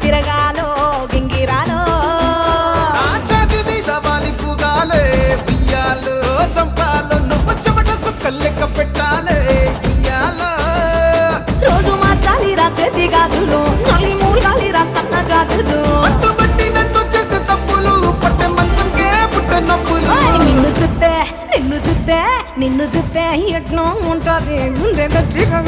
తిరగాలో గింగిరాలో నా ఛాతి మీద వాలి ఫుగాలే బియ్యాలు చంపాలో నువ్వు చెమట చుక్కలు లెక్క పెట్టాలే ఇయ్యాలో రోజు మార్చాలిరా చేతి గాజులు నల్లి మూలాలిరా సన్న జాజులు పట్టుబట్టినట్టు చేస్తే తప్పులు పట్టే మంచంకే పుట్టే నొప్పులు నిన్ను చూస్తే ఎట్నో ఉంటది ముందే గట్టిగా